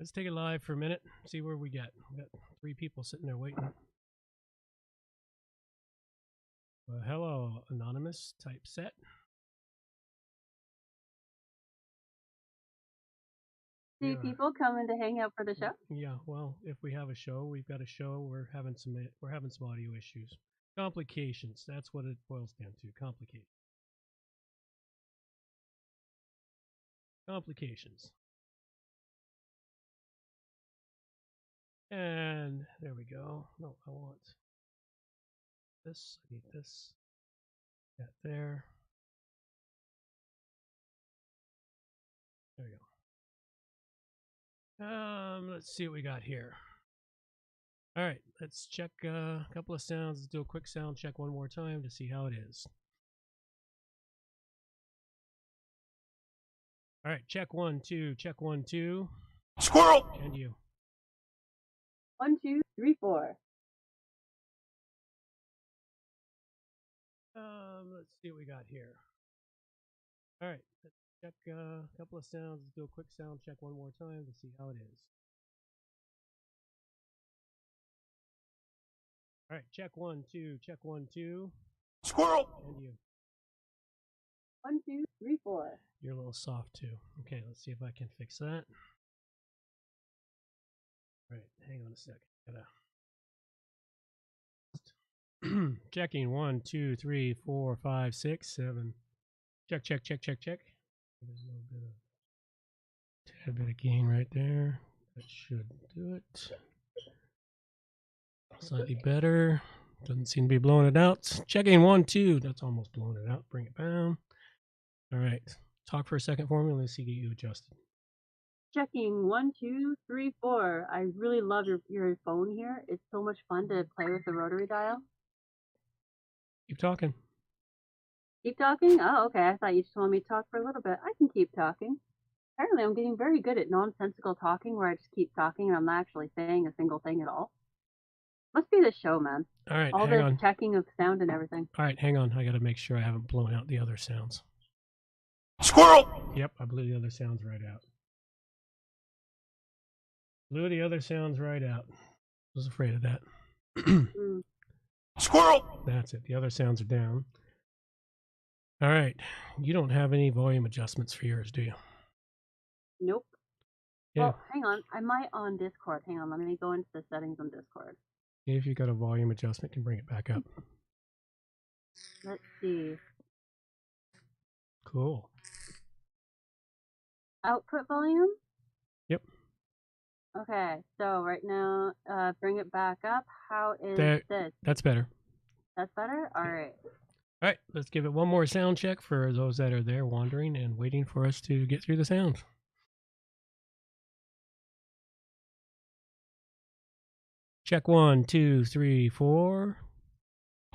Let's take it live for a minute, see where we get. We got 3 people sitting there waiting. Well, hello, anonymous typeset. See people coming to hang out for the show? Yeah, well, if we have a show, we've got a show. We're having some audio issues, complications. That's what it boils down to. Complications. And there we go. No, I want this. I need this. That there. There we go. Let's see what we got here. All right, let's check a couple of sounds. Let's do a quick sound check one more time to see how it is. All right, check 1, 2, check 1, 2. Squirrel! And you. 1, 2, 3, 4. Let's see what we got here. All right, let's check a couple of sounds. Let's do a quick sound check one more time to see how it is. All right, check 1, 2, check 1, 2. Squirrel! And you. 1, 2, 3, 4. You're a little soft too. Okay, let's see if I can fix that. All right, hang on a sec. Gotta checking 1, 2, 3, 4, 5, 6, 7. Check, check, check, check, check. There's a little bit of tad bit of gain right there. That should do it. Slightly better. Doesn't seem to be blowing it out. Checking 1, 2. That's almost blowing it out. Bring it down. All right. Talk for a second for me. Let's see, get you adjusted. Checking 1, 2, 3, 4. I really love your phone here. It's so much fun to play with the rotary dial. Keep talking. Keep talking? Oh, okay. I thought you just wanted me to talk for a little bit. I can keep talking. Apparently, I'm getting very good at nonsensical talking where I just keep talking and I'm not actually saying a single thing at all. Must be the show, man. All right, all hang this on. checking of sound and everything. All right, hang on. I got to make sure I haven't blown out the other sounds. Squirrel! Yep, I blew the other sounds right out. Blew the other sounds right out. Was afraid of that. Squirrel! That's it. The other sounds are down. All right. You don't have any volume adjustments for yours, do you? Nope. Yeah. Well, hang on. I might on Discord. Hang on. Let me go into the settings on Discord. If you got a volume adjustment, you can bring it back up. Let's see. Cool. Output volume? Yep. Okay, so right now, bring it back up. How is this? That's better. That's better? All right. All right, let's give it one more sound check for those that are there wandering and waiting for us to get through the sounds. Check 1, 2, 3, 4.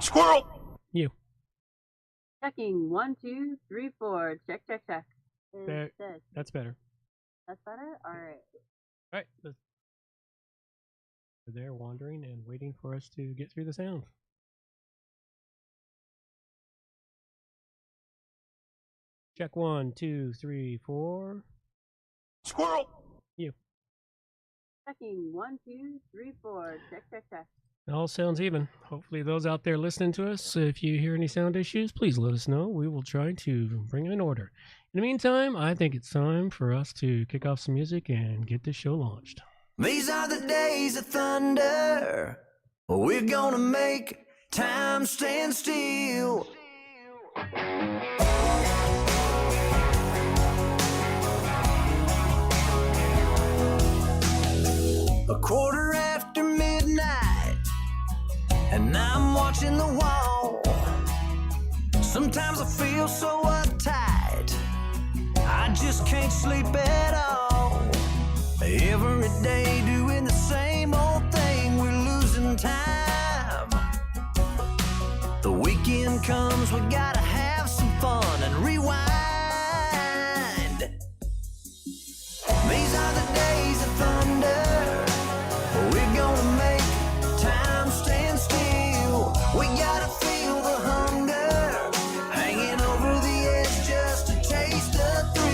Squirrel! You. Checking 1, 2, 3, 4. Check, check, check. There. That's better. That's better? All right. All right. They're there wandering and waiting for us to get through the sound. Check 1, 2, 3, 4. Squirrel! You. Checking 1, 2, 3, 4. Check, check, check. It all sounds even. Hopefully those out there listening to us, if you hear any sound issues, please let us know. We will try to bring them in order. In the meantime, I think it's time for us to kick off some music and get this show launched. These are the days of thunder. We're gonna make time stand still. A quarter after midnight, and I'm watching the wall. Sometimes I feel so uptight, I just can't sleep at all. Every day doing the same old thing, we're losing time. The weekend comes, we gotta have some fun and rewind. These are the days of thunder. We're gonna make time stand still. We gotta feel the hunger, hanging over the edge just to taste the thrill.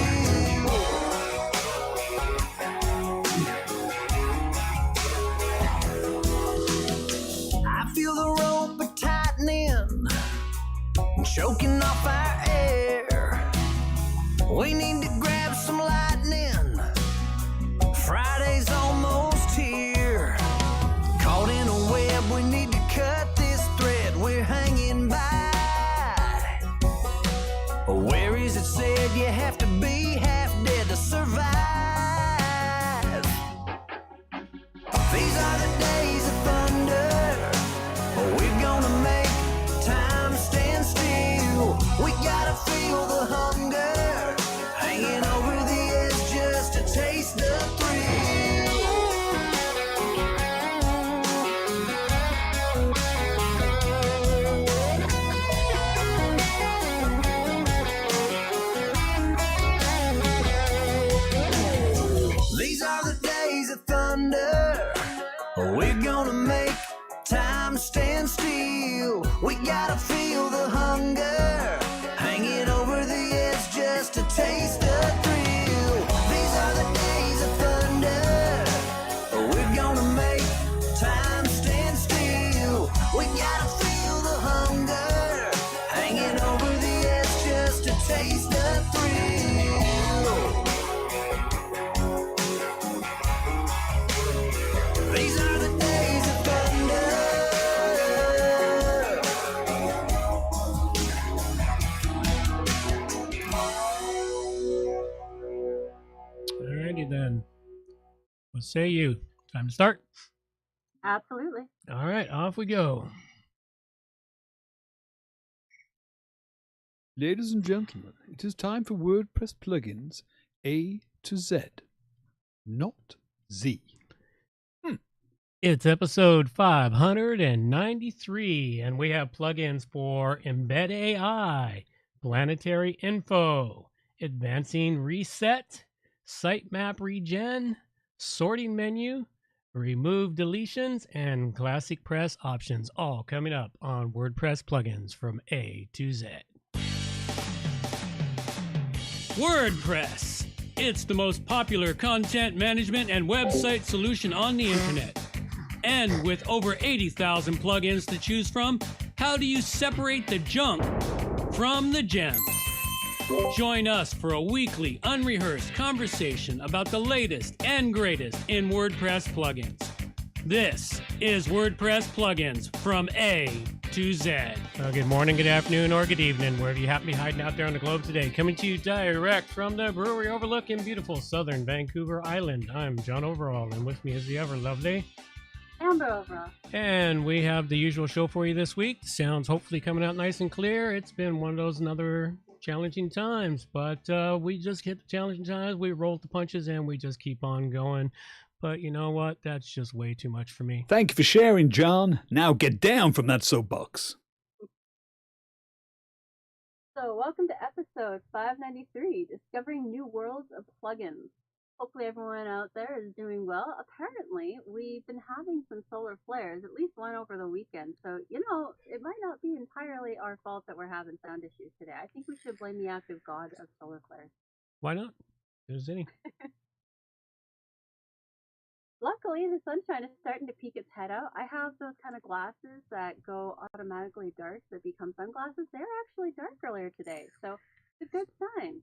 We're gonna make time stand still. We gotta feel the hunger, hanging over the edge just to taste the thrill. These are the days of thunder. We're gonna make time stand still. We gotta feel the hunger, hanging over the edge just to taste the thrill. These are the days of thunder. Alrighty then. What say you? Time to start? Absolutely. All right, off we go. Ladies and gentlemen, it is time for WordPress Plugins A to Z, not Z. It's episode 593, and we have plugins for Embed AI, Planetary Info, Advancing Reset, Sitemap Regen, Sorting Menu, Remove Deletions, and ClassicPress Options, all coming up on WordPress Plugins from A to Z. WordPress. It's the most popular content management and website solution on the internet. And with over 80,000 plugins to choose from, how do you separate the junk from the gems? Join us for a weekly, unrehearsed conversation about the latest and greatest in WordPress plugins. This is WordPress Plugins from A to Z. Well, good morning, good afternoon, or good evening, wherever you happen to be hiding out there on the globe today. Coming to you direct from the brewery overlooking beautiful southern Vancouver Island. I'm John Overall, and with me is the ever lovely Amber overall. And we have the usual show for you this week. Sounds hopefully coming out nice and clear. It's been one of those another challenging times, but we just hit the challenging times. We rolled the punches and we just keep on going. But you know what? That's just way too much for me. Thank you for sharing, John. Now get down from that soapbox. So, welcome to episode 593, Discovering New Worlds of Plugins. Hopefully everyone out there is doing well. Apparently, we've been having some solar flares, at least one over the weekend. So, it might not be entirely our fault that we're having sound issues today. I think we should blame the active god of solar flares. Why not? There's any. Luckily, the sunshine is starting to peek its head out. I have those kind of glasses that go automatically dark that become sunglasses. They were actually dark earlier today, so it's a good sign.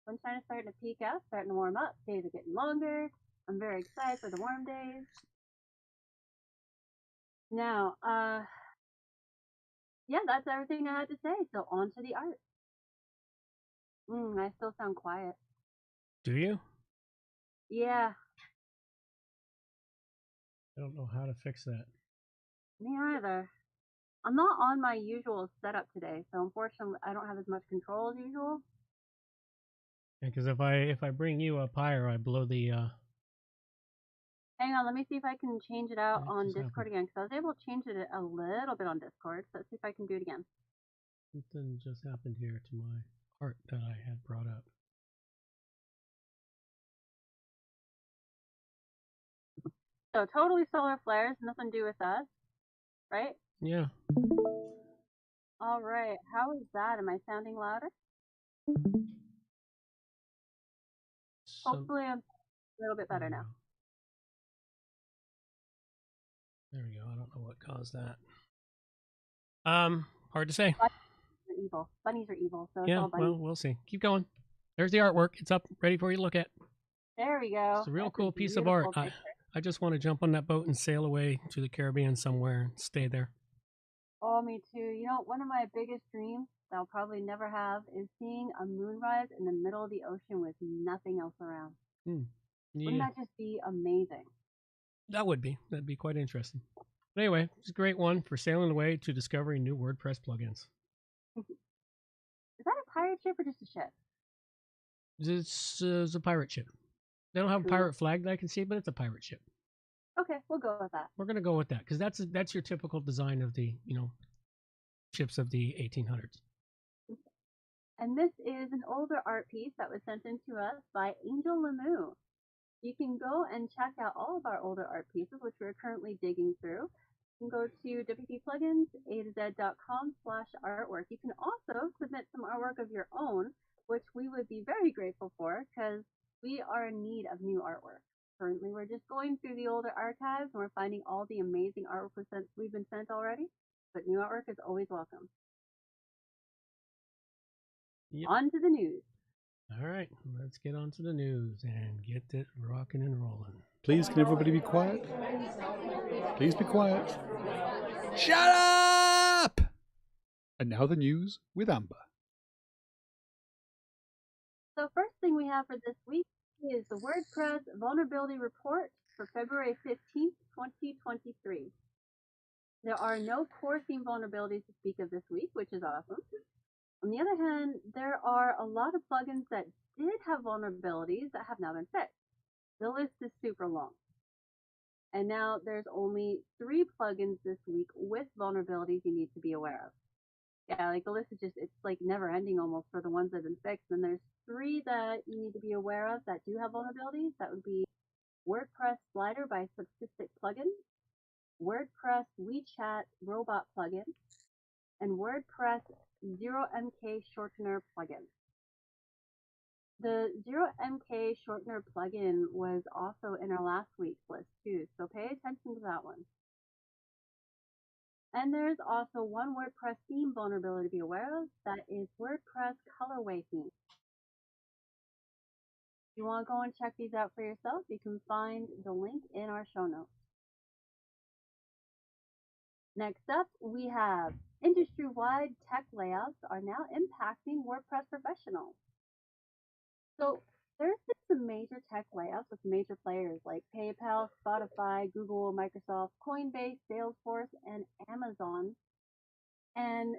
Sunshine is starting to peek out, starting to warm up. Days are getting longer. I'm very excited for the warm days. Now, yeah, that's everything I had to say. So on to the art. I still sound quiet. Do you? Yeah, I don't know how to fix that. me either. I'm not on my usual setup today, so unfortunately I don't have as much control as usual. Because if I bring you up higher, I blow the. Hang on, let me see if I can change it out What on just Discord again, because I was able to change it a little bit on Discord. So let's see if I can do it again. Something just happened here to my art that I had brought up. So totally solar flares, nothing to do with us, right? Yeah. All right, how is that? Am I sounding louder? Hopefully I'm a little bit better now. There we go. I don't know what caused that. Hard to say. Bunnies are evil. Bunnies are evil, so it's Yeah, all bunnies. well, we'll see. Keep going. There's the artwork. It's up, ready for you to look at. There we go. It's a real That's cool piece of art. beautiful picture. I just want to jump on that boat and sail away to the Caribbean somewhere and stay there. Oh, me too. You know, one of my biggest dreams that I'll probably never have is seeing a moonrise in the middle of the ocean with nothing else around. Wouldn't Yeah, that just be amazing? that'd be quite interesting. But anyway, it's a great one for sailing away to discovering new WordPress plugins. Is that a pirate ship or just a ship? It's a pirate ship. They don't have a Cool. pirate flag that I can see, but it's a pirate ship. Okay, we'll go with that. We're gonna go with that because that's your typical design of the ships of the 1800s. And this is an older art piece that was sent in to us by Angel Lemieux. You can go and check out all of our older art pieces, which we're currently digging through. You can go to WP Plugins A-Z.com/artwork. You can also submit some artwork of your own, which we would be very grateful for because we are in need of new artwork. Currently, we're just going through the older archives and we're finding all the amazing artwork we've been sent already, but new artwork is always welcome. Yep. On to the news. All right, let's get on to the news and get it rocking and rolling. Please, can everybody be quiet? Please be quiet. Shut up! And now the news with Amber. So first thing we have for this week is the WordPress Vulnerability Report for February 15th, 2023. There are no core theme vulnerabilities to speak of this week, which is awesome. On the other hand, there are a lot of plugins that did have vulnerabilities that have now been fixed. The list is super long. And now there's only 3 plugins this week with vulnerabilities you need to be aware of. Yeah, like the list is just, it's like never ending almost for the ones that have been fixed. And there's 3 that you need to be aware of that do have vulnerabilities. That would be WordPress Slider by Subsistic Plugin, WordPress WeChat Robot Plugin, and WordPress 0MK Shortener Plugin. The 0MK Shortener plugin was also in our last week's list too, so pay attention to that one. And there's also one WordPress theme vulnerability to be aware of, that is WordPress Colorway Theme. If you want to go and check these out for yourself, you can find the link in our show notes. Next up, we have industry-wide tech layouts are now impacting WordPress professionals. So there's been some major tech layouts with major players like PayPal, Spotify, Google, Microsoft, Coinbase, Salesforce, and Amazon. And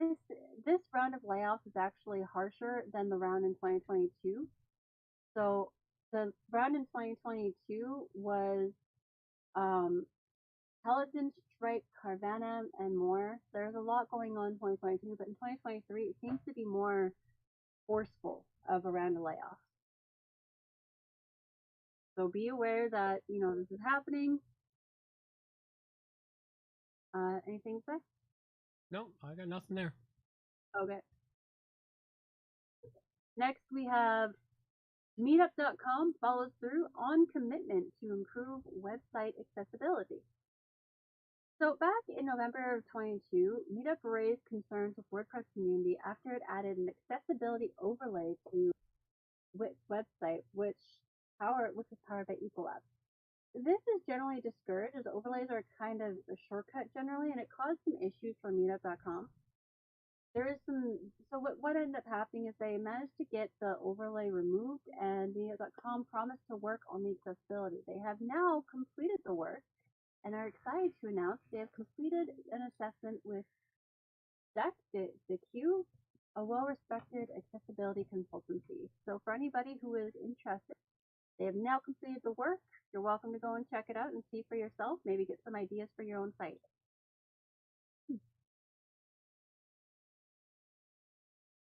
this round of layoffs is actually harsher than the round in 2022. So the round in 2022 was Peloton, Stripe, Carvana, and more. There's a lot going on in 2022, but in 2023 it seems to be more forceful of a round of layoffs. So be aware that, this is happening. Anything to say? No, I got nothing there. Okay. Next, we have Meetup.com follows through on commitment to improve website accessibility. So back in November of 22, Meetup raised concerns with WordPress community after it added an accessibility overlay to its website, which is powered by Ecolab. This is generally discouraged as overlays are kind of a shortcut generally, and it caused some issues for Meetup.com. So what ended up happening is they managed to get the overlay removed, and Meetup.com promised to work on the accessibility. They have now completed the work and are excited to announce they have completed an assessment with DEQ, a well-respected accessibility consultancy. So for anybody who is interested, they have now completed the work. You're welcome to go and check it out and see for yourself, maybe get some ideas for your own site.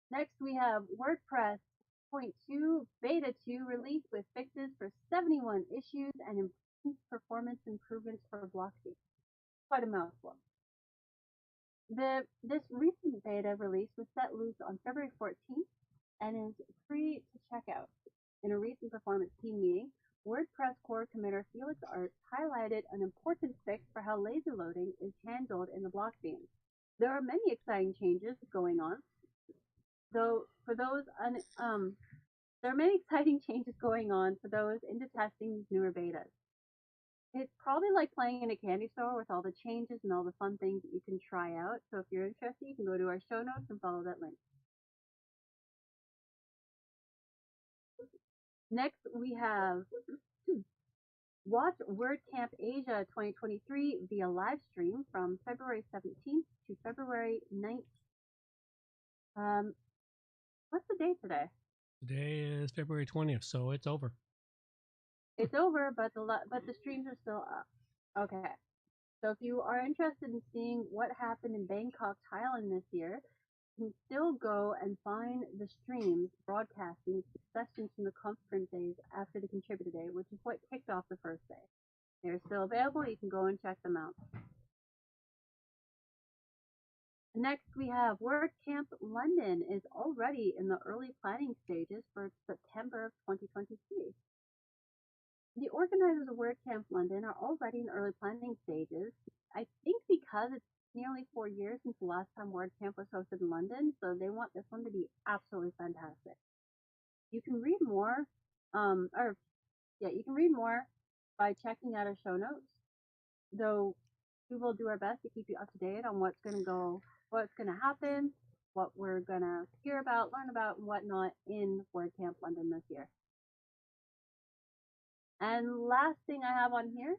Next, we have WordPress 0.2 Beta 2 release with fixes for 71 issues and performance improvements for block themes. Quite a mouthful. This recent beta release was set loose on February 14th and is free to check out. In a recent performance team meeting, WordPress core committer Felix Arts highlighted an important fix for how lazy loading is handled in the block theme. There are many exciting changes going on. There are many exciting changes going on for those into testing these newer betas. It's probably like playing in a candy store with all the changes and all the fun things that you can try out. So if you're interested, you can go to our show notes and follow that link. Next, we have watch WordCamp Asia 2023 via live stream from February 17th to February 9th. What's the date today? Today is February 20th, so it's over. It's over, but the streams are still up. Okay. So if you are interested in seeing what happened in Bangkok, Thailand this year, can still go and find the streams broadcasting sessions from the conference days after the contributor day, which is what kicked off the first day. They're still available. You can go and check them out. Next, we have WordCamp London is already in the early planning stages for September of 2023. The organizers of WordCamp London are already in early planning stages. I think because it's nearly 4 years since the last time WordCamp was hosted in London, so they want this one to be absolutely fantastic. You can read more, you can read more by checking out our show notes. Though we will do our best to keep you up to date on what's going to happen, what we're going to hear about, learn about, and whatnot in WordCamp London this year. And last thing I have on here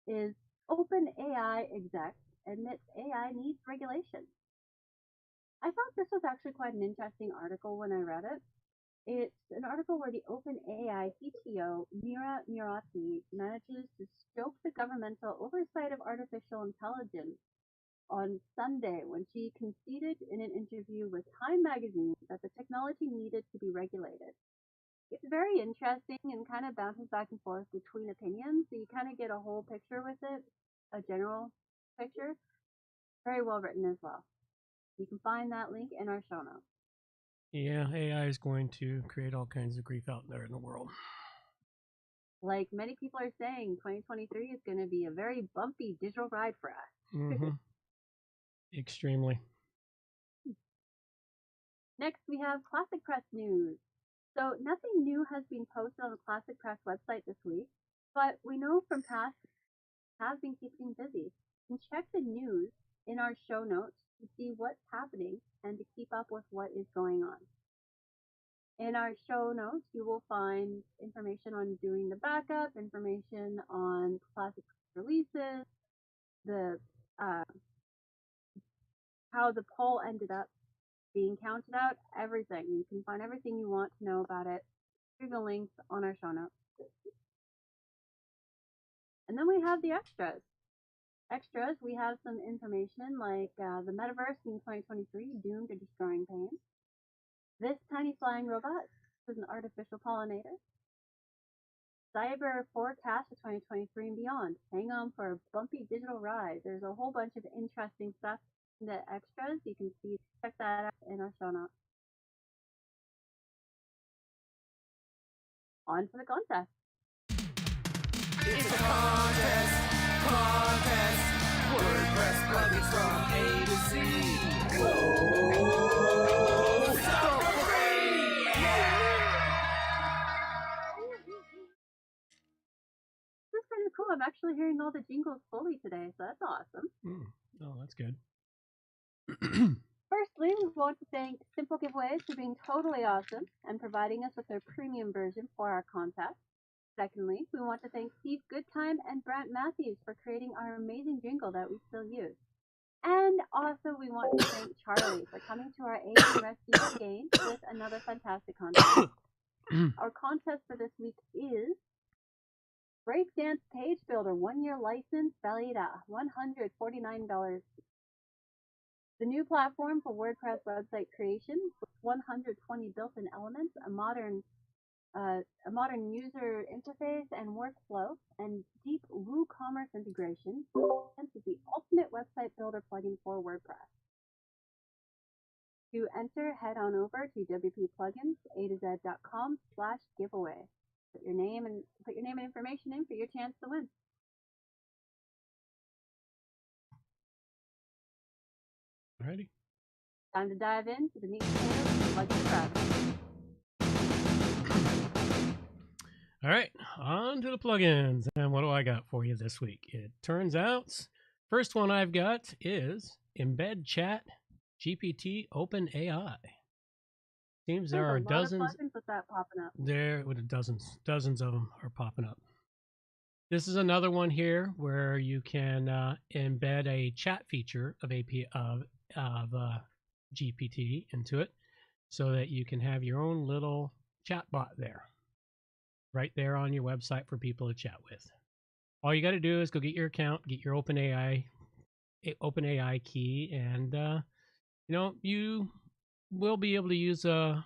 is OpenAI exec admits AI needs regulation. I thought this was actually quite an interesting article when I read it. It's an article where the OpenAI CTO, Mira Murati, manages to stoke the governmental oversight of artificial intelligence on Sunday when she conceded in an interview with Time magazine that the technology needed to be regulated. It's very interesting and kind of bounces back and forth between opinions, so you kind of get a whole picture with it, a general picture. Very well written as well. You can find that link in our show notes. Yeah, AI is going to create all kinds of grief out there in the world. Like many people are saying, 2023 is going to be a very bumpy digital ride for us. Mm-hmm. Extremely. Next, we have ClassicPress news. So nothing new has been posted on the ClassicPress website this week, but we know from past have been keeping busy. You can check the news in our show notes to see what's happening and to keep up with what is going on. In our show notes, you will find information on doing the backup, information on ClassicPress releases, the how the poll ended up being counted out, everything. You can find everything you want to know about it through the links on our show notes. And then we have the extras. Extras, we have some information like the metaverse in 2023, doomed to destroying pain. This tiny flying robot is an artificial pollinator. Cyber forecast for 2023 and beyond. Hang on for a bumpy digital ride. There's a whole bunch of interesting stuff in the extras. You can check that out in our show notes. On to the contest. It's a contest. WordPress plugins from A to Z. Whoa! Stop for free! This is kind of cool. I'm actually hearing all the jingles fully today, so that's awesome. Oh, that's good. Firstly, we want to thank Simple Giveaways for being totally awesome and providing us with their premium version for our contest. Secondly, we want to thank Steve Goodtime and Brant Matthews for creating our amazing jingle that we still use. And also, we want to thank Charlie for coming to our A-Z Rescue game with another fantastic contest. Our contest for this week is Breakdance Page Builder 1-year license valued at $149. The new platform for WordPress website creation with 120 built-in elements, a modern user interface and workflow, and deep WooCommerce integration. This is the ultimate website builder plugin for WordPress. To enter, head on over to wppluginsa2z.com/giveaway. Put your name and information in for your chance to win. Alrighty. Time to dive into the meat and potatoes of ClassicPress. All right, on to the plugins. And what do I got for you this week? It turns out, first one I've got is Embed ChatGPT OpenAI. Seems there are dozens. Plugins with that popping up. There with dozens of them are popping up. This is another one here where you can embed a chat feature of GPT into it, so that you can have your own little chat bot there, right there on your website for people to chat with. All you got to do is go get your account, get your OpenAI key, and you will be able to use the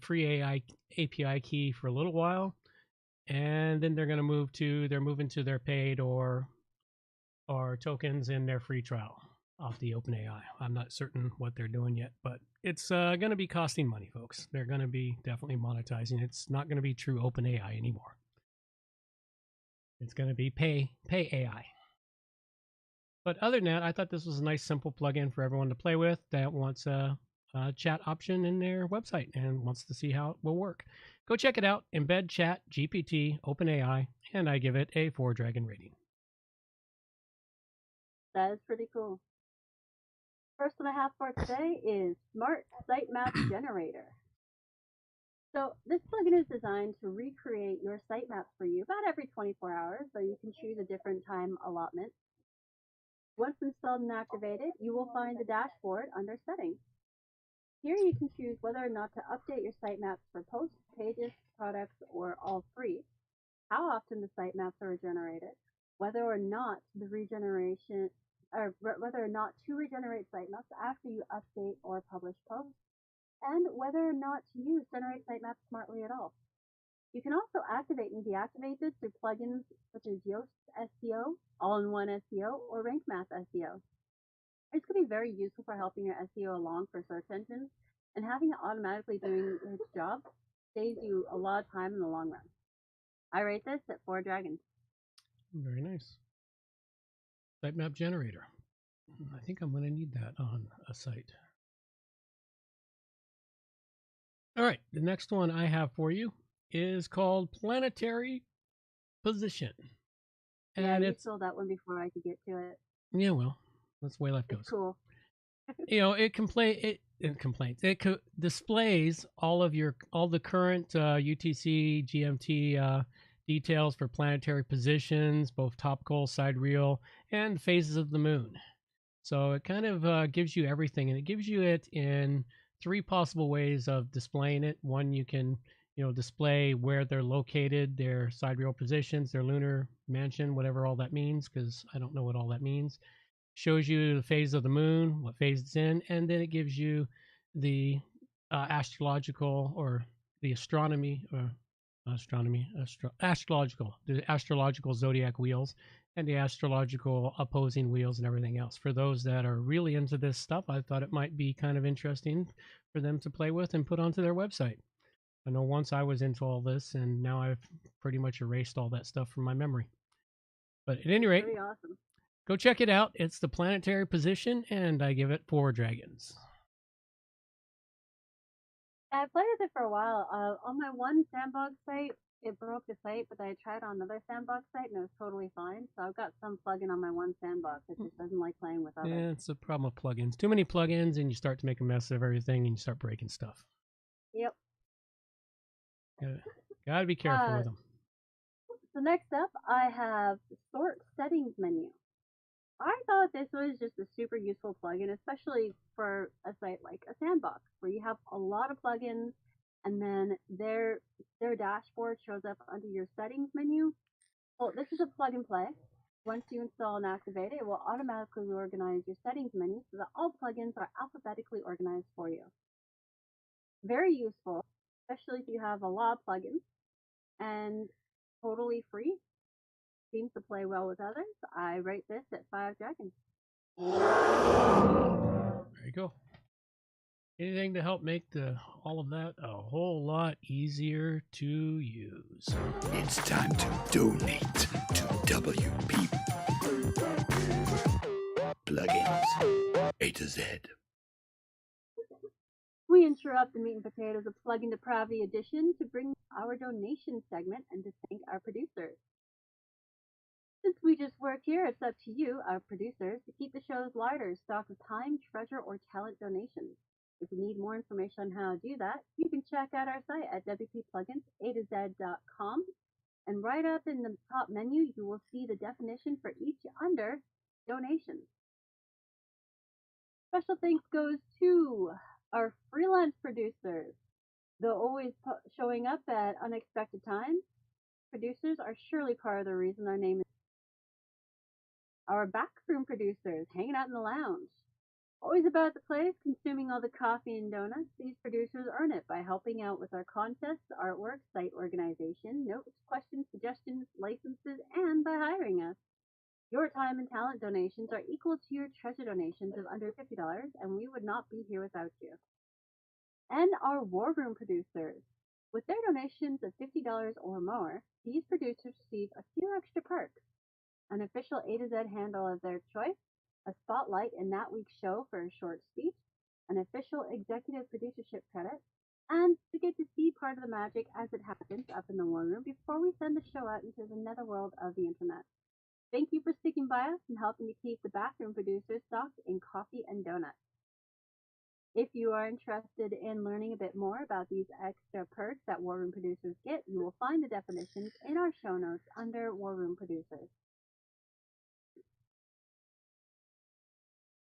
free AI API key for a little while, and then they're going to moving to their paid or tokens in their free trial off the OpenAI. I'm not certain what they're doing yet, but it's going to be costing money, folks. They're going to be definitely monetizing. It's not going to be true OpenAI anymore. It's going to be pay AI. But other than that, I thought this was a nice, simple plugin for everyone to play with that wants a chat option in their website and wants to see how it will work. Go check it out, Embed ChatGPT OpenAI, and I give it a 4-dragon rating. That is pretty cool. First one I have for today is Smart Sitemap Generator. So this plugin is designed to recreate your sitemaps for you about every 24 hours, so you can choose a different time allotment. Once installed and activated, you will find the dashboard under Settings. Here you can choose whether or not to update your sitemaps for posts, pages, products, or all three, how often the sitemaps are regenerated, whether or not to regenerate sitemaps after you update or publish posts, and whether or not to use Generate Sitemaps smartly at all. You can also activate and deactivate this through plugins such as Yoast SEO, All-in-One SEO, or Rank Math SEO. This could be very useful for helping your SEO along for search engines, and having it automatically doing its job saves you a lot of time in the long run. I rate this at 4 dragons. Very nice. Sitemap Generator. I think I'm going to need that on a site. All right, the next one I have for you is called Planetary Position. And yeah, you stole that one before I could get to it. Yeah, well, that's the way life goes. It's cool. It displays all the current UTC GMT details for planetary positions, both topical, sidereal, and phases of the moon. So it kind of gives you everything, and it gives you it in 3 possible ways of displaying it. One, you can display where they're located, their sidereal positions, their lunar mansion, whatever all that means, because I don't know what all that means. Shows you the phase of the moon, what phase it's in, and then it gives you the astrological or the astrological zodiac wheels and the astrological opposing wheels and everything else. For those that are really into this stuff, I thought it might be kind of interesting for them to play with and put onto their website. I know once I was into all this, and now I've pretty much erased all that stuff from my memory. But at any rate, pretty awesome. Go check it out. It's the Planetary Position, and I give it 4 dragons. I played with it for a while. On my one sandbox site, it broke the site, but I tried on another sandbox site, and it was totally fine. So I've got some plugin on my one sandbox. It just doesn't like playing with others. Yeah, it's a problem with plugins. Too many plugins, and you start to make a mess of everything, and you start breaking stuff. Yep. Gotta be careful with them. So next up, I have Sort Settings menu. I thought this was just a super useful plugin, especially for a site like a sandbox, where you have a lot of plugins, and then their dashboard shows up under your settings menu. Well, this is a plug and play. Once you install and activate it, it will automatically organize your settings menu so that all plugins are alphabetically organized for you. Very useful, especially if you have a lot of plugins, and totally free. Seems to play well with others. I rate this at 5 dragons. There you go. Anything to help make all of that a whole lot easier to use. It's time to donate to WP Plugins A-Z. We interrupt the meat and potatoes of Plugin Depravity Edition to bring our donation segment and to thank our producers. Since we just work here, it's up to you, our producers, to keep the shows lighter, stocked with time, treasure, or talent donations. If you need more information on how to do that, you can check out our site at wppluginsa2z.com, and right up in the top menu, you will see the definition for each under donations. Special thanks goes to our freelance producers. Though always showing up at unexpected times, producers are surely part of the reason our name is our backroom producers hanging out in the lounge. Always about the place, consuming all the coffee and donuts, these producers earn it by helping out with our contests, artwork, site organization, notes, questions, suggestions, licenses, and by hiring us. Your time and talent donations are equal to your treasure donations of under $50, and we would not be here without you. And our War Room producers. With their donations of $50 or more, these producers receive a few extra perks: an official A to Z handle of their choice, a spotlight in that week's show for a short speech, an official executive producership credit, and to get to see part of the magic as it happens up in the War Room before we send the show out into the netherworld of the internet. Thank you for sticking by us and helping to keep the backroom producers stocked in coffee and donuts. If you are interested in learning a bit more about these extra perks that War Room producers get, you will find the definitions in our show notes under War Room producers.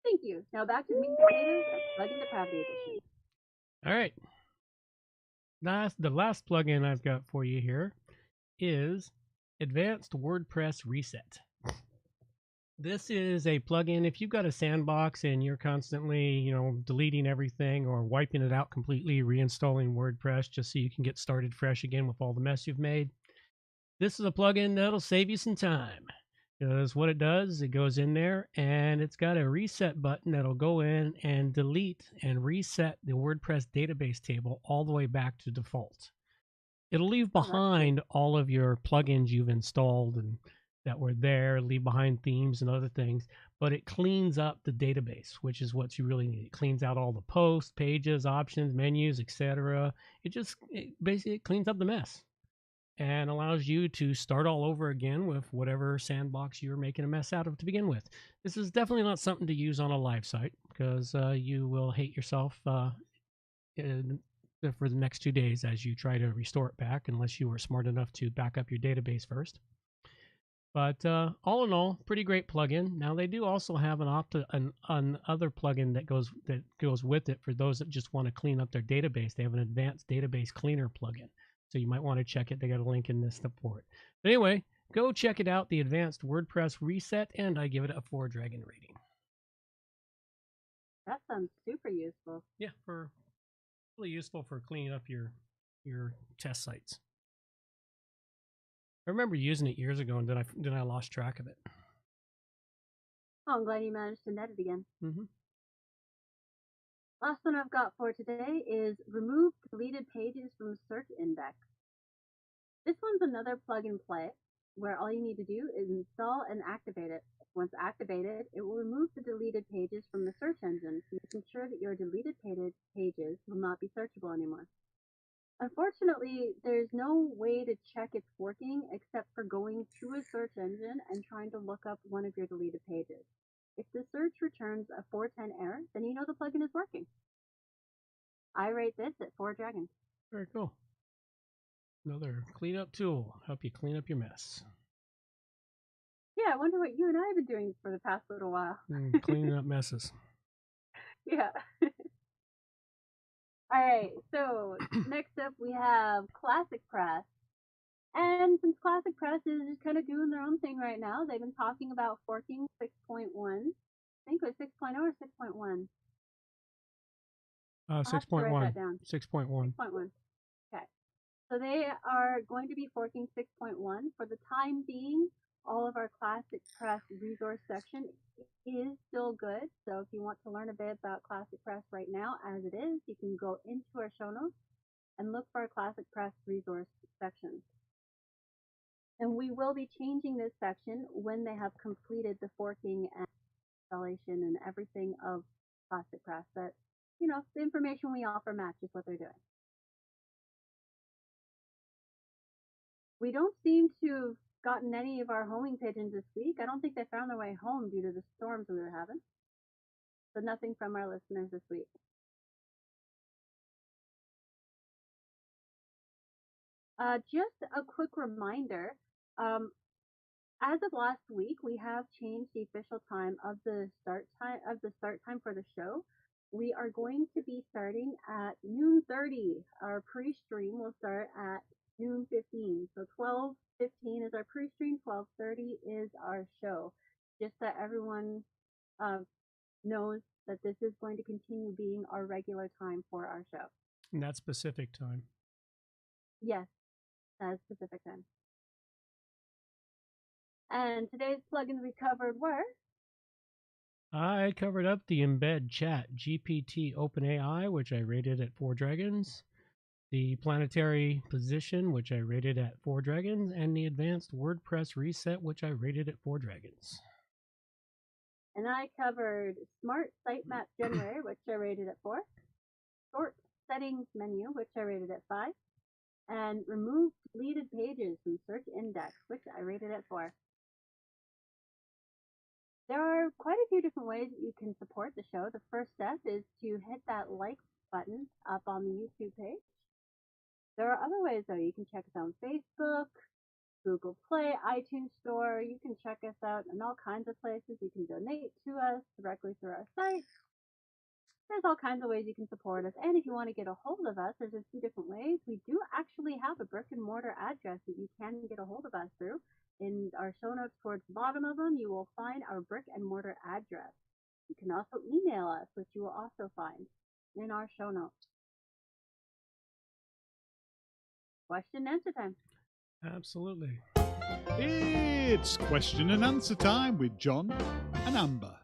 Thank you. Now back to the meat and potatoes of Plugin Depravity Edition. All right. The last plugin I've got for you here is Advanced WordPress Reset. This is a plugin. If you've got a sandbox and you're constantly, deleting everything or wiping it out completely, reinstalling WordPress just so you can get started fresh again with all the mess you've made, this is a plugin that'll save you some time. Because what it does, it goes in there and it's got a reset button that'll go in and delete and reset the WordPress database table all the way back to default. It'll leave behind all of your plugins you've installed and that were there, leave behind themes and other things, but it cleans up the database, which is what you really need. It cleans out all the posts, pages, options, menus, etc. It basically cleans up the mess and allows you to start all over again with whatever sandbox you were making a mess out of to begin with. This is definitely not something to use on a live site because you will hate yourself for the next 2 days as you try to restore it back, unless you were smart enough to back up your database first. But all in all, pretty great plugin. Now they do also have an other plugin that goes with it for those that just want to clean up their database. They have an advanced database cleaner plugin. So you might want to check it. They got a link in this report. But anyway, go check it out, the Advanced WordPress Reset, and I give it a 4 dragon rating. That sounds super useful. Yeah, really useful for cleaning up your test sites. I remember using it years ago, and then I lost track of it. Oh, I'm glad you managed to net it again. Mm-hmm. Last one I've got for today is remove deleted pages from search index. This one's another plug and play where all you need to do is install and activate it. Once activated, it will remove the deleted pages from the search engine, making sure that your deleted pages will not be searchable anymore. Unfortunately, there's no way to check it's working except for going to a search engine and trying to look up one of your deleted pages. If the search returns a 410 error, then you know the plugin is working. I rate this at 4 dragons. Very cool. Another cleanup tool. Help you clean up your mess. Yeah, I wonder what you and I have been doing for the past little while. Cleaning up messes. Yeah. All right, so next up we have ClassicPress. And since ClassicPress is just kind of doing their own thing right now, they've been talking about forking 6.1. I think it was 6.0 or 6.1. 6.1. 6.1. 6.1. Okay. So they are going to be forking 6.1. For the time being, all of our ClassicPress resource section is still good. So if you want to learn a bit about ClassicPress right now as it is, you can go into our show notes and look for our ClassicPress resource section. And we will be changing this section when they have completed the forking and installation and everything of ClassicPress. That, the information we offer matches what they're doing. We don't seem to have gotten any of our homing pigeons this week. I don't think they found their way home due to the storms we were having. So nothing from our listeners this week. Just a quick reminder, as of last week, we have changed the official time of the start time for the show. We are going to be starting at noon 30. Our pre-stream will start at noon 15. So 12:15 is our pre-stream, 12:30 is our show. Just that everyone knows that this is going to continue being our regular time for our show. And that specific time. Yes, that is specific time. And today's plugins we covered were I covered up the Embed ChatGPT OpenAI, which I rated at 4 dragons, the Planetary Position, which I rated at 4 dragons, and the Advanced WordPress Reset, which I rated at 4 dragons. and I covered Smart Sitemap Generator, which I rated at 4, Sort Settings Menu, which I rated at 5, and Remove Deleted Pages from Search Index, which I rated at 4. There are quite a few different ways that you can support the show. The first step is to hit that like button up on the YouTube page. There are other ways, though. You can check us out on Facebook, Google Play, iTunes Store. You can check us out in all kinds of places. You can donate to us directly through our site. There's all kinds of ways you can support us. And if you want to get a hold of us, there's a few different ways. We do actually have a brick and mortar address that you can get a hold of us through. In our show notes towards the bottom of them, you will find our brick and mortar address. You can also email us, which you will also find in our show notes. Question and answer time. Absolutely. It's question and answer time with John and Amber.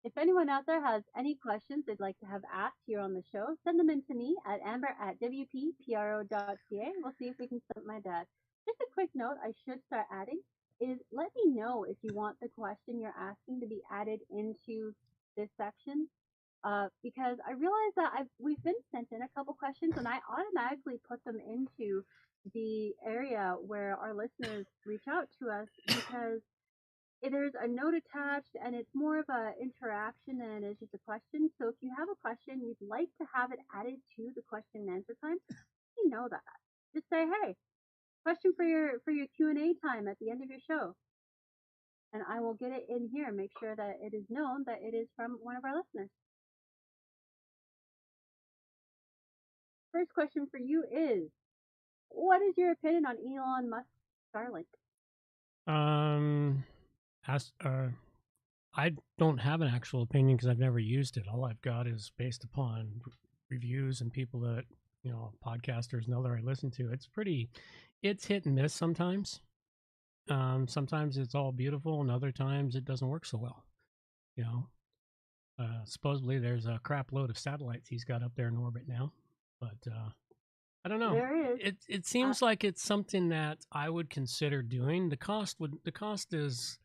If anyone out there has any questions they'd like to have asked here on the show, send them in to me at amber@wppro.ca. We'll see if we can stump my dad. Just a quick note I should start adding is let me know if you want the question you're asking to be added into this section. Because I realize that we've been sent in a couple questions and I automatically put them into the area where our listeners reach out to us because there's a note attached and it's more of an interaction than it's just a question. So if you have a question, you'd like to have it added to the question and answer time, you know that. Just say, hey, question for your Q&A time at the end of your show. And I will get it in here and make sure that it is known that it is from one of our listeners. First question for you is, what is your opinion on Elon Musk's Starlink? I don't have an actual opinion because I've never used it. All I've got is based upon reviews and people that, podcasters know that I listen to. It's hit and miss sometimes. Sometimes it's all beautiful and other times it doesn't work so well. Supposedly there's a crap load of satellites he's got up there in orbit now, but I don't know. There is. It seems like it's something that I would consider doing. The cost is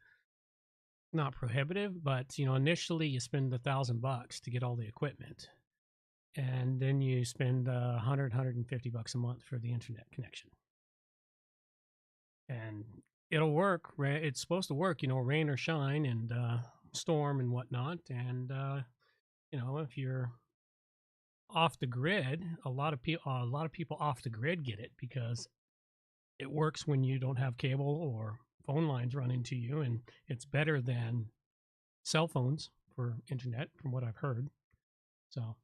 not prohibitive, but initially you spend $1,000 to get all the equipment, and then you spend $150 a month for the internet connection, and it'll work. It's supposed to work, rain or shine and storm and whatnot, and if you're off the grid, a lot of people off the grid get it because it works when you don't have cable or phone lines running to you, and it's better than cell phones for internet from what I've heard. So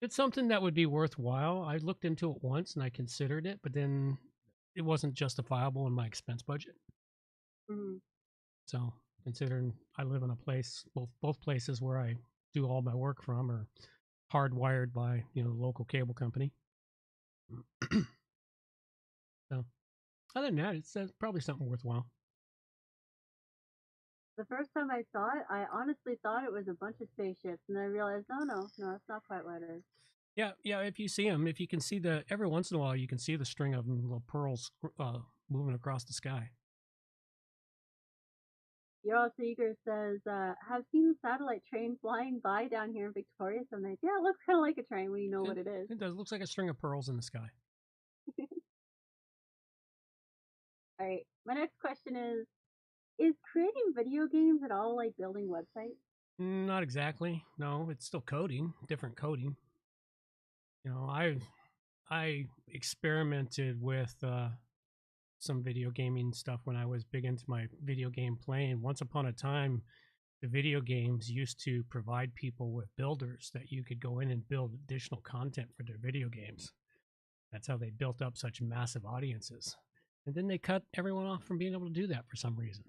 it's something that would be worthwhile. I looked into it once and I considered it, but then it wasn't justifiable in my expense budget. Mm-hmm. So considering I live in a place, both places where I do all my work from are hardwired by the local cable company. So other than that, it's probably something worthwhile. The first time I saw it, I honestly thought it was a bunch of spaceships, and I realized, no, it's not quite what it is. Yeah. If you see them, if you can see every once in a while, you can see the string of little pearls moving across the sky. You're Seeger says, have seen the satellite train flying by down here in Victoria some nights. Yeah, it looks kind of like a train when you know what it is. It does. It looks like a string of pearls in the sky. All right. My next question is creating video games at all like building websites? Not exactly. No, it's still coding, different coding. I experimented with some video gaming stuff when I was big into my video game playing. Once upon a time, the video games used to provide people with builders that you could go in and build additional content for their video games. That's how they built up such massive audiences. And then they cut everyone off from being able to do that for some reason.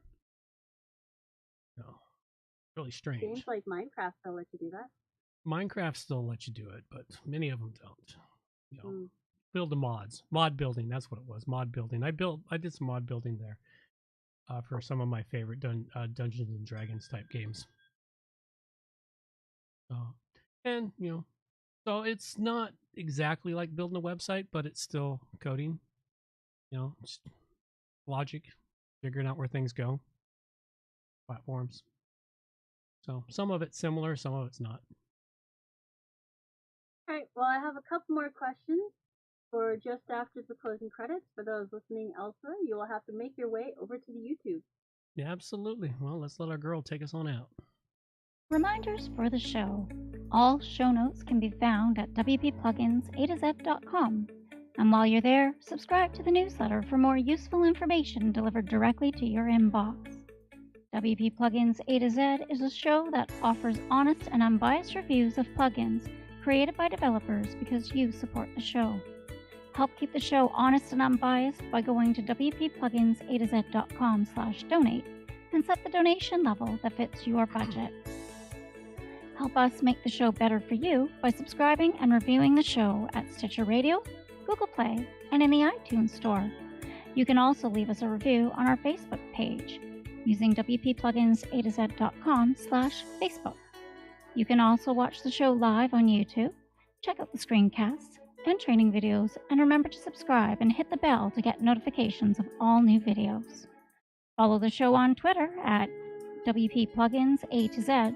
No, really strange. Games like Minecraft still let you do that. Minecraft still lets you do it, but many of them don't. You know, Mm. build the mods, mod building. That's what it was. Mod building. I did some mod building there for some of my favorite Dungeons and Dragons type games. And you know, so it's not exactly like building a website, but it's still coding. You know, just logic, figuring out where things go, platforms. So some of it's similar, some of it's not. All right. Well, I have a couple more questions for just after the closing credits. For those listening elsewhere, you will have to make your way over to the YouTube. Yeah, absolutely. Well, let's let our girl take us on out. Reminders for the show. All show notes can be found at wppluginsa-z.com. And while you're there, subscribe to the newsletter for more useful information delivered directly to your inbox. WP Plugins A-Z is a show that offers honest and unbiased reviews of plugins created by developers because you support the show. Help keep the show honest and unbiased by going to wppluginsa-z.com/donate and set the donation level that fits your budget. Help us make the show better for you by subscribing and reviewing the show at Stitcher Radio, Google Play, and in the iTunes Store. You can also leave us a review on our Facebook page using wppluginsa-z.com/Facebook. You can also watch the show live on YouTube, check out the screencasts and training videos, and remember to subscribe and hit the bell to get notifications of all new videos. Follow the show on Twitter at WPPluginsA-Z.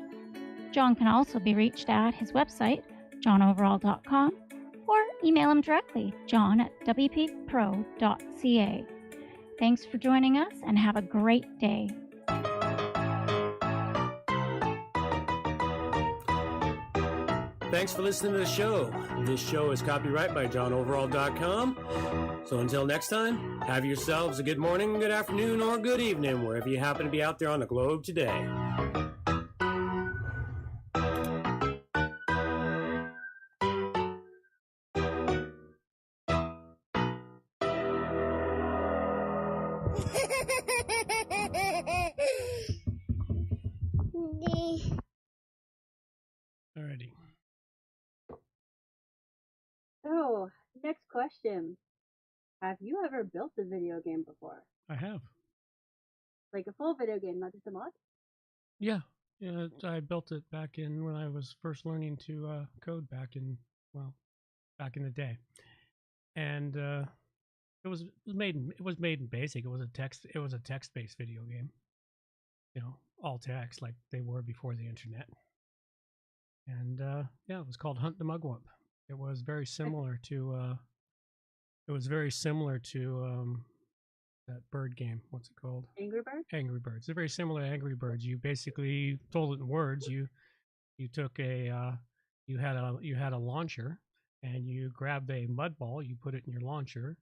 John can also be reached at his website, johnoverall.com, or email him directly, john@wppro.ca. Thanks for joining us and have a great day. Thanks for listening to the show. This show is copyright by johnoverall.com. So until next time, have yourselves a good morning, good afternoon, or good evening, wherever you happen to be out there on the globe today. Alrighty. So, next question. Have you ever built a video game before? I have. Like a full video game, not just a mod? Yeah. Yeah, I built it back in when I was first learning to code back in the day. And it was made in BASIC. It was a text-based video game. You know, all text like they were before the internet. And yeah, it was called Hunt the Mugwump. It was very similar to that bird game. What's it called? Angry Birds? Angry Birds. They're very similar to Angry Birds. You basically told it in words. You took you had a launcher, and you grabbed a mud ball. You put it in your launcher,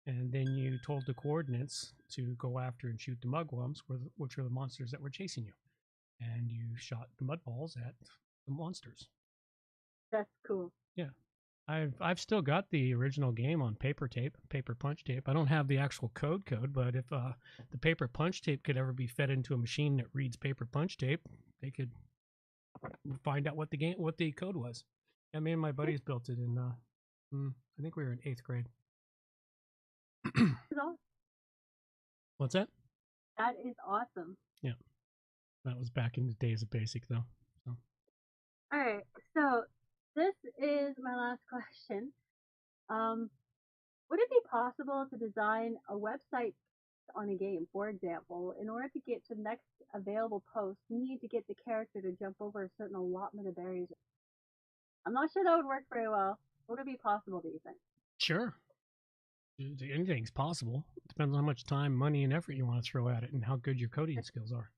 and then you told the coordinates to go after and shoot the mugwumps, which are the monsters that were chasing you. And you shot the mud balls at the monsters. That's cool. Yeah. I've still got the original game on paper punch tape. I don't have the actual code, but if the paper punch tape could ever be fed into a machine that reads paper punch tape, they could find out what the code was. Yeah, me and my buddies built it in I think we were in 8th grade. What's that? That is awesome. Yeah. That was back in the days of BASIC though. So. All right. So this is my last question. Would it be possible to design a website on a game? For example, in order to get to the next available post, you need to get the character to jump over a certain allotment of areas. I'm not sure that would work very well. Would it be possible, do you think? Sure. Anything's possible. Depends on how much time, money, and effort you want to throw at it and how good your coding skills are.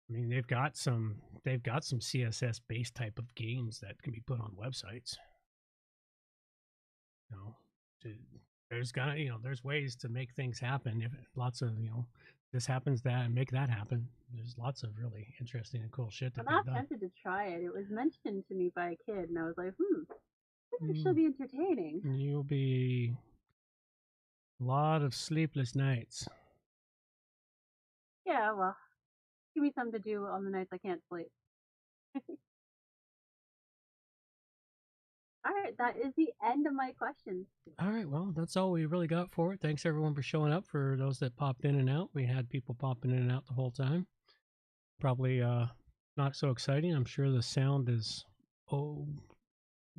I mean, they've got some CSS based type of games that can be put on websites. You know, there's ways to make things happen. If lots of, this happens, that, and make that happen. There's lots of really interesting and cool shit that I'm not tempted to try it. It was mentioned to me by a kid, and I was like, this should be entertaining. You'll be a lot of sleepless nights. Yeah, well, Give me something to do on the nights I can't sleep. All right, that is the end of my questions. All right, well, that's all we really got for it. Thanks everyone for showing up. For those that popped in and out, we had people popping in and out the whole time. Probably not so exciting. I'm sure the sound is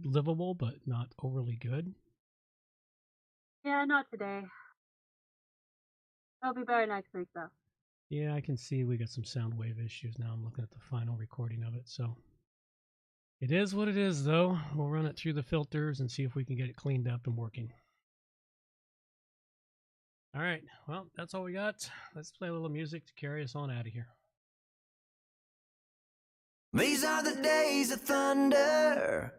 livable, but not overly good. Yeah, not today. It'll be better next week, though. Yeah, I can see we got some sound wave issues now. I'm looking at the final recording of it, so it is what it is, though. We'll run it through the filters and see if we can get it cleaned up and working. All right, well, that's all we got. Let's play a little music to carry us on out of here. These are the days of thunder.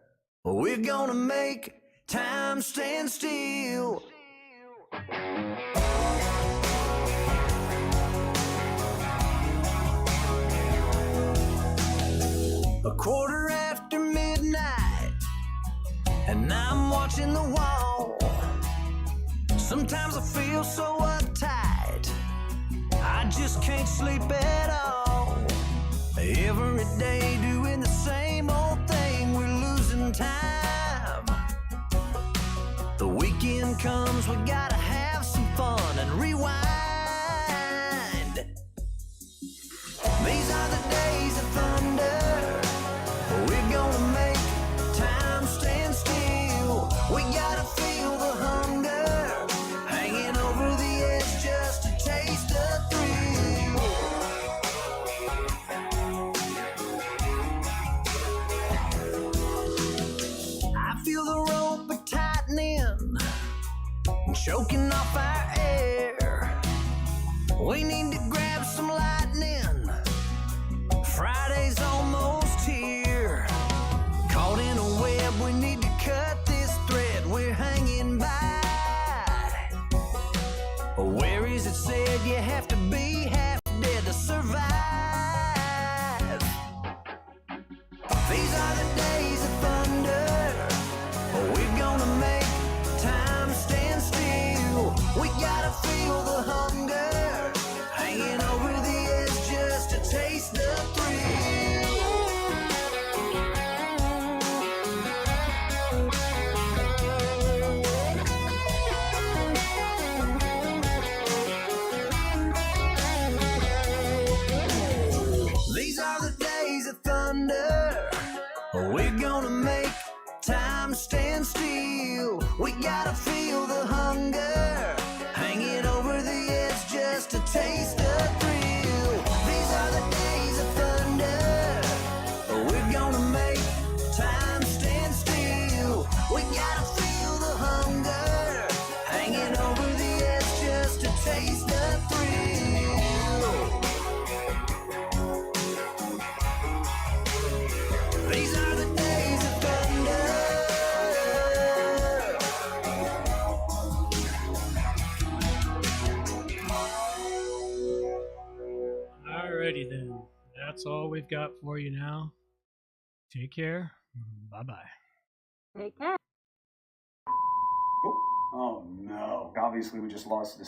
We're gonna make time stand still. A quarter after midnight, and I'm watching the wall. Sometimes I feel so uptight, I just can't sleep at all. Every day doing the same old thing, we're losing time. The weekend comes, we gotta have some fun and rewind. These are the days of thunder. We're gonna make time stand still. We gotta feel the hunger, hanging over the edge just to taste the thrill. I feel the rope tightening, choking off our air. We need to grab some lightning. Friday's almost here. Caught in a web, we need to cut this thread we're hanging by. Where is it said you have to be half dead to survive? These are the days of thunder. We're gonna make time stand still. We gotta feel the hunger, hanging over the edge just to taste the thrill. These are the days of thunder. We're gonna make time stand still. We gotta feel the hunger, hanging over the edge just to taste the thrill. These are the days of thunder. We're gonna make time stand still. We gotta feel the hunger, hanging over the edge just to taste the thrill. These are the days of thunder. Alrighty then. That's all we've got for you now. Take care. Bye-bye. Take care. Oh no. Obviously we just lost the